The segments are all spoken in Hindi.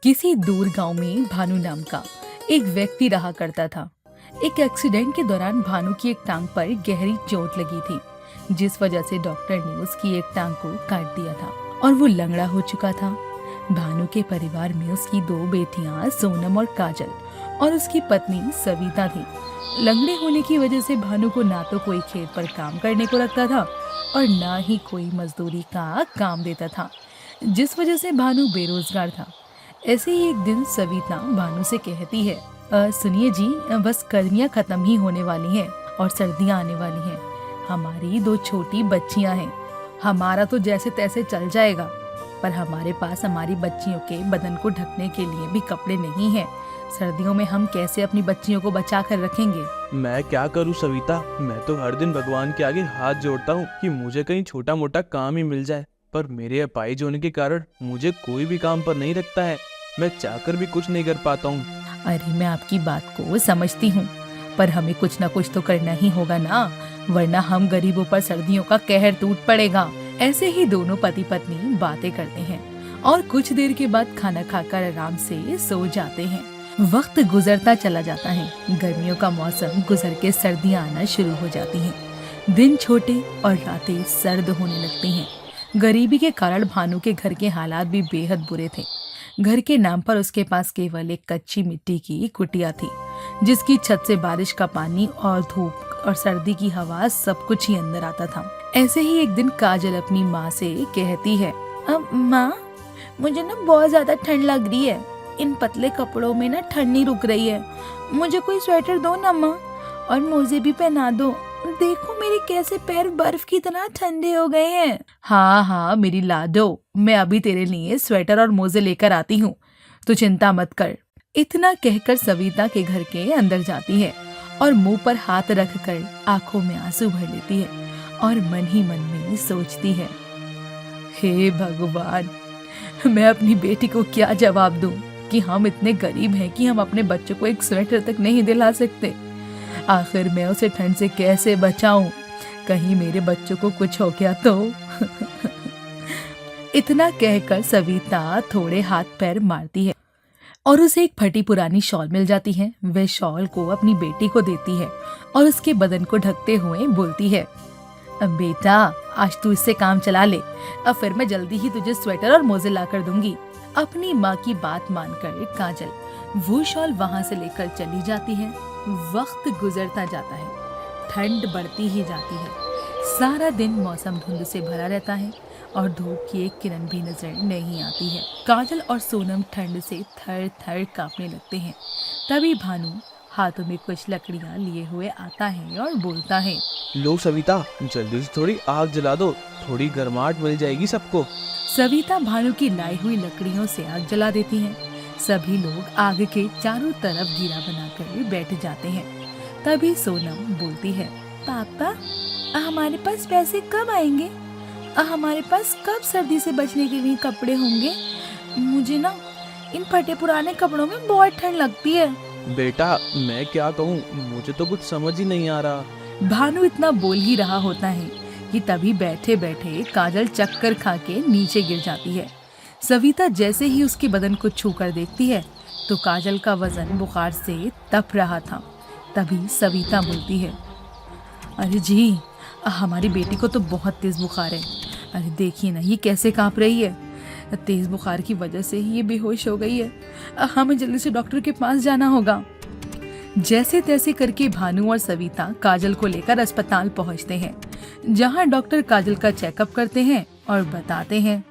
किसी दूर गांव में भानु नाम का एक व्यक्ति रहा करता था। एक एक्सीडेंट के दौरान भानु की एक टांग पर गहरी चोट लगी थी, जिस वजह से डॉक्टर ने उसकी एक टांग को काट दिया था और वो लंगड़ा हो चुका था। भानु के परिवार में उसकी 2 बेटियां सोनम और काजल और उसकी पत्नी सविता थी। लंगड़े होने की वजह से भानु को ना तो कोई खेत पर काम करने को रखता था और ना ही कोई मजदूरी का काम देता था, जिस वजह से भानु बेरोजगार था। ऐसे ही एक दिन सविता भानु से कहती है, सुनिए जी, बस गर्मियाँ खत्म ही होने वाली हैं और सर्दियाँ आने वाली हैं। हमारी 2 छोटी बच्चियाँ हैं। हमारा तो जैसे तैसे चल जाएगा, पर हमारे पास हमारी बच्चियों के बदन को ढकने के लिए भी कपड़े नहीं हैं। सर्दियों में हम कैसे अपनी बच्चियों को बचा कर रखेंगे? मैं क्या करूं सविता, मैं तो हर दिन भगवान के आगे हाथ जोड़ता हूं कि मुझे कहीं छोटा मोटा काम ही मिल जाए, पर मेरे अपाहिज होने के कारण मुझे कोई भी काम पर नहीं रखता है। मैं चाहकर भी कुछ नहीं कर पाता हूँ। अरे मैं आपकी बात को समझती हूँ, पर हमें कुछ न कुछ तो करना ही होगा ना, वरना हम गरीबों पर सर्दियों का कहर टूट पड़ेगा। ऐसे ही दोनों पति पत्नी बातें करते हैं और कुछ देर के बाद खाना खाकर आराम से सो जाते हैं। वक्त गुजरता चला जाता है। गर्मियों का मौसम गुजर के सर्दियाँ आना शुरू हो जाती हैं। दिन छोटे और रातें सर्द होने लगती हैं। गरीबी के कारण भानु के घर के हालात भी बेहद बुरे थे। घर के नाम पर उसके पास केवल एक कच्ची मिट्टी की कुटिया थी, जिसकी छत से बारिश का पानी और धूप और सर्दी की हवा सब कुछ ही अंदर आता था। ऐसे ही एक दिन काजल अपनी माँ से कहती है, अब माँ, मुझे ना बहुत ज्यादा ठंड लग रही है। इन पतले कपड़ों में ना ठंड नहीं रुक रही है। मुझे कोई स्वेटर दो ना माँ, और मोजे भी पहना दो। देखो मेरे कैसे पैर बर्फ की तरह ठंडे हो गए हैं। हाँ हाँ मेरी लाडो, मैं अभी तेरे लिए स्वेटर और मोजे लेकर आती हूँ, तू चिंता मत कर। इतना कहकर सविता के घर के अंदर जाती है और मुंह पर हाथ रखकर आंखों में आंसू भर लेती है और मन ही मन में सोचती है, हे भगवान, मैं अपनी बेटी को क्या जवाब दूं कि हम इतने गरीब हैं कि हम अपने बच्चों को एक स्वेटर तक नहीं दिला सकते। आखिर मैं उसे ठंड से कैसे बचाऊं? कहीं मेरे बच्चों को कुछ हो गया तो? इतना कहकर सविता थोड़े हाथ पैर मारती है और उसे एक फटी पुरानी शॉल मिल जाती है। वह शॉल को अपनी बेटी को देती है और उसके बदन को ढकते हुए बोलती है, अब बेटा, आज तू इससे काम चला ले, अब फिर मैं जल्दी ही तुझे स्वेटर और मोजे ला कर दूंगी। अपनी माँ की बात मानकर काजल वो शॉल वहाँ से लेकर चली जाती है। वक्त गुजरता जाता है, ठंड बढ़ती ही जाती है। सारा दिन मौसम धुंध से भरा रहता है और धूप की एक किरण भी नजर नहीं आती है। काजल और सोनम ठंड से थर थर कांपने लगते हैं। तभी भानु हाथों में कुछ लकड़ियां लिए हुए आता है और बोलता है, लो सविता, जल्दी से थोड़ी आग जला दो, थोड़ी गर्माहट मिल जाएगी सबको। सविता भानु की लाई हुई लकड़ियों से आग जला देती है। सभी लोग आग के चारों तरफ घेरा बनाकर बैठ जाते हैं। तभी सोनम बोलती है, पापा, हमारे पास पैसे कब आएंगे? हमारे पास कब सर्दी से बचने के लिए कपड़े होंगे? मुझे ना इन फटे पुराने कपड़ों में बहुत ठंड लगती है। बेटा, मैं क्या कहूँ, मुझे तो कुछ समझ ही नहीं आ रहा। भानु इतना बोल ही रहा होता है कि तभी बैठे बैठे काजल चक्कर खा के नीचे गिर जाती है। सविता जैसे ही उसके बदन को छू कर देखती है तो काजल का वजन बुखार से तप रहा था। तभी सविता बोलती है, अरे जी, हमारी बेटी को तो बहुत तेज बुखार है। अरे देखिए ना, ये कैसे कांप रही है। तेज बुखार की वजह से ही ये बेहोश हो गई है। हमें जल्दी से डॉक्टर के पास जाना होगा। जैसे तैसे करके भानु और सविता काजल को लेकर अस्पताल पहुंचते हैं, जहां डॉक्टर काजल का चेकअप करते हैं और बताते हैं,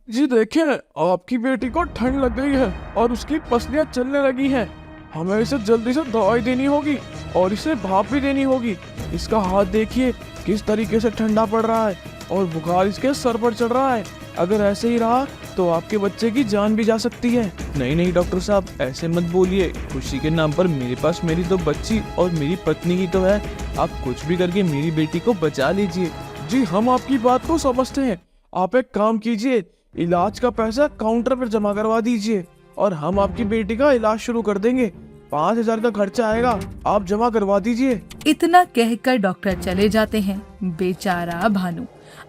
जी देखिए, आपकी बेटी को ठंड लग गई है और उसकी पसलियां चलने लगी हैं। हमें इसे जल्दी से दवाई देनी होगी और इसे भाप भी देनी होगी। इसका हाथ देखिए किस तरीके से ठंडा पड़ रहा है और बुखार इसके सर पर चढ़ रहा है। अगर ऐसे ही रहा तो आपके बच्चे की जान भी जा सकती है। नहीं नहीं डॉक्टर साहब, ऐसे मत बोलिए। खुशी के नाम पर मेरे पास मेरी 2 बच्ची और मेरी पत्नी की तो है। आप कुछ भी करके मेरी बेटी को बचा लीजिए। जी, हम आपकी बात को समझते हैं। आप एक काम कीजिए, इलाज का पैसा काउंटर पर जमा करवा दीजिए और हम आपकी बेटी का इलाज शुरू कर देंगे। 5,000 का खर्चा आएगा, आप जमा करवा दीजिए। इतना कहकर डॉक्टर चले जाते हैं। बेचारा भानु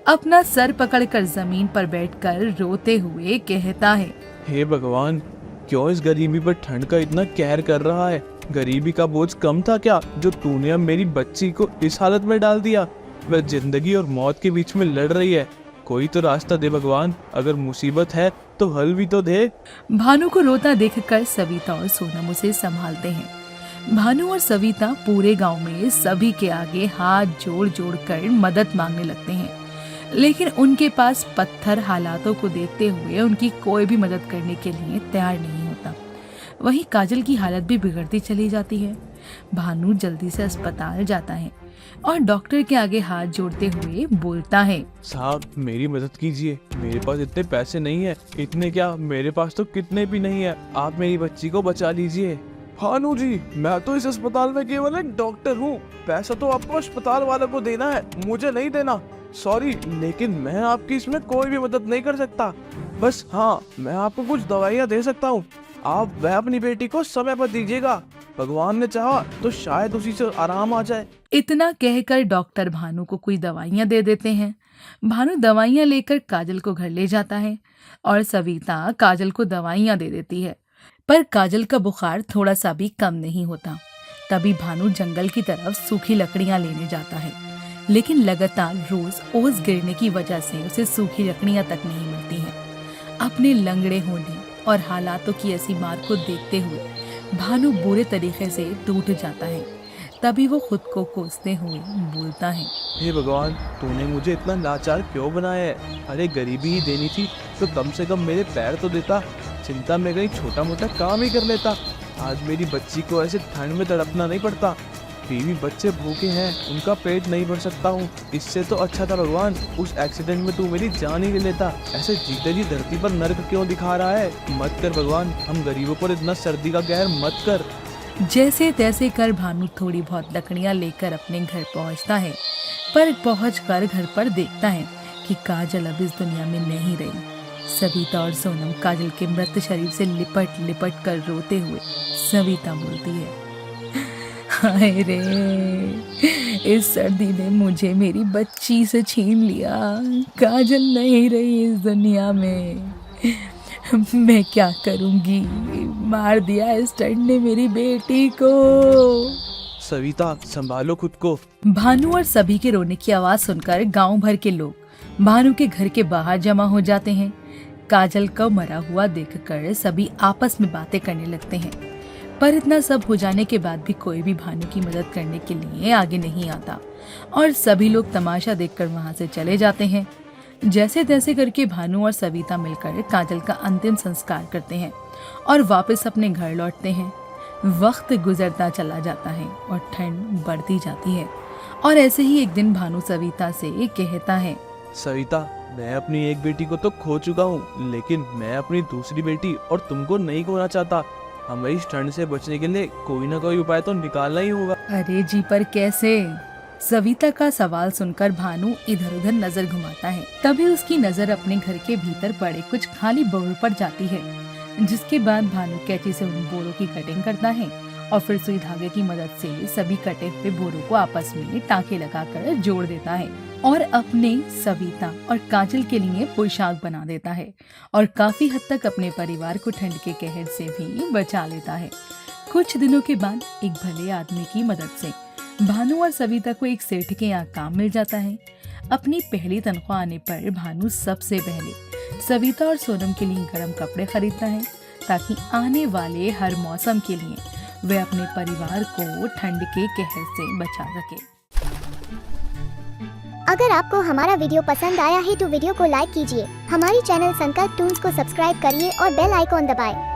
अपना सर पकड़कर जमीन पर बैठकर रोते हुए कहता है, हे भगवान, क्यों इस गरीबी पर ठंड का इतना कहर कर रहा है? गरीबी का बोझ कम था क्या जो तूने अब मेरी बच्ची को इस हालत में डाल दिया? वह जिंदगी और मौत के बीच में लड़ रही है। कोई तो रास्ता दे भगवान, अगर मुसीबत है तो हल भी तो दे। भानु को रोता देखकर सविता और सोनम उसे संभालते हैं। भानु और सविता पूरे गांव में सभी के आगे हाथ जोड़ जोड़ कर मदद मांगने लगते हैं, लेकिन उनके पास पत्थर हालातों को देखते हुए उनकी कोई भी मदद करने के लिए तैयार नहीं होता। वहीं काजल की हालत भी बिगड़ती चली जाती है। भानु जल्दी से अस्पताल जाता है और डॉक्टर के आगे हाथ जोड़ते हुए बोलता है, साहब मेरी मदद कीजिए, मेरे पास इतने पैसे नहीं है। इतने क्या, मेरे पास तो कितने भी नहीं है। आप मेरी बच्ची को बचा लीजिए। भानु जी, मैं तो इस अस्पताल में केवल एक डॉक्टर हूँ। पैसा तो आपको अस्पताल वालों को देना है, मुझे नहीं देना। सॉरी, लेकिन मैं आपकी इसमें कोई भी मदद नहीं कर सकता। बस हाँ, मैं आपको कुछ दवाइयाँ दे सकता हूँ। आप वह अपनी बेटी को समय पर दीजिएगा। भगवान ने चाहा तो शायद उसी से आराम आ जाए। इतना कहकर डॉक्टर भानु को कोई दवाइयां दे देते हैं। भानु दवाइयां लेकर काजल को घर ले जाता है और सविता काजल को दवाइयां दे देती है, पर काजल का बुखार थोड़ा सा भी कम नहीं होता। तभी भानु जंगल की तरफ सूखी लकड़ियां लेने जाता है, लेकिन लगातार रोज ओस गिरने की वजह से उसे सूखी लकड़ियां तक नहीं मिलती हैं। अपने लंगड़े होने और हालातों की ऐसी मार को देखते हुए भानु बुरे तरीके से टूट जाता है। तभी वो खुद को कोसते हुए बोलता है, हे भगवान, तूने मुझे इतना लाचार क्यों बनाया है? अरे गरीबी ही देनी थी तो कम से कम मेरे पैर तो देता। चिंता में कहीं छोटा मोटा काम ही कर लेता। आज मेरी बच्ची को ऐसे ठंड में तड़पना नहीं पड़ता। बीवी बच्चे भूखे हैं, उनका पेट नहीं भर सकता हूँ। इससे तो अच्छा था भगवान, उस एक्सीडेंट में तू मेरी जान ही ले लेता। ऐसे जीते जी धरती पर नर्क क्यों दिखा रहा है? मत कर भगवान, हम गरीबों पर इतना सर्दी का कहर मत कर। जैसे तैसे कर भानु थोड़ी बहुत लकड़ियां लेकर अपने घर पहुंचता है, पर पहुंचकर घर पर देखता है कि काजल अब इस दुनिया में नहीं रही। सविता और सोनम काजल के मृत शरीर से लिपट लिपट कर रोते हुए सविता बोलती है, हाय रे, इस सर्दी ने मुझे मेरी बच्ची से छीन लिया। काजल नहीं रही इस दुनिया में, मैं क्या करूंगी? मार दिया इस ठंड ने मेरी बेटी को। सविता, संभालो खुद को। भानु और सभी के रोने की आवाज सुनकर गांव भर के लोग भानु के घर के बाहर जमा हो जाते हैं। काजल को मरा हुआ देखकर सभी आपस में बातें करने लगते हैं, पर इतना सब हो जाने के बाद भी कोई भी भानु की मदद करने के लिए आगे नहीं आता और सभी लोग तमाशा देखकर वहां से चले जाते हैं। जैसे तैसे करके भानु और सविता मिलकर काजल का अंतिम संस्कार करते हैं और वापस अपने घर लौटते हैं। वक्त गुजरता चला जाता है और ठंड बढ़ती जाती है और ऐसे ही एक दिन भानु सविता से कहता है, सविता, मैं अपनी एक बेटी को तो खो चुका हूँ, लेकिन मैं अपनी दूसरी बेटी और तुमको नहीं खोना चाहता। हमें इस ठंड से बचने के लिए कोई ना कोई उपाय तो निकालना ही होगा। अरे जी, पर कैसे? सविता का सवाल सुनकर भानु इधर उधर नजर घुमाता है। तभी उसकी नजर अपने घर के भीतर पड़े कुछ खाली बोरों पर जाती है, जिसके बाद भानु कैंची से उन बोरों की कटिंग करता है और फिर सुई धागे की मदद से सभी कटे हुए बोरों को आपस में टाँके लगाकर जोड़ देता है और अपने, सविता और काजल के लिए पोशाक बना देता है और काफी हद तक अपने परिवार को ठंड के कहर से भी बचा लेता है। कुछ दिनों के बाद एक भले आदमी की मदद से भानु और सविता को एक सेठ के यहाँ काम मिल जाता है। अपनी पहली तनख्वाह आने पर भानु सबसे पहले सविता और सोनम के लिए गर्म कपड़े खरीदता है, ताकि आने वाले हर मौसम के लिए वह अपने परिवार को ठंड के कहर से बचा सके। अगर आपको हमारा वीडियो पसंद आया है तो वीडियो को लाइक कीजिए, हमारी चैनल संकल्प टून्स को सब्सक्राइब करिए और बेल आइकॉन दबाएं।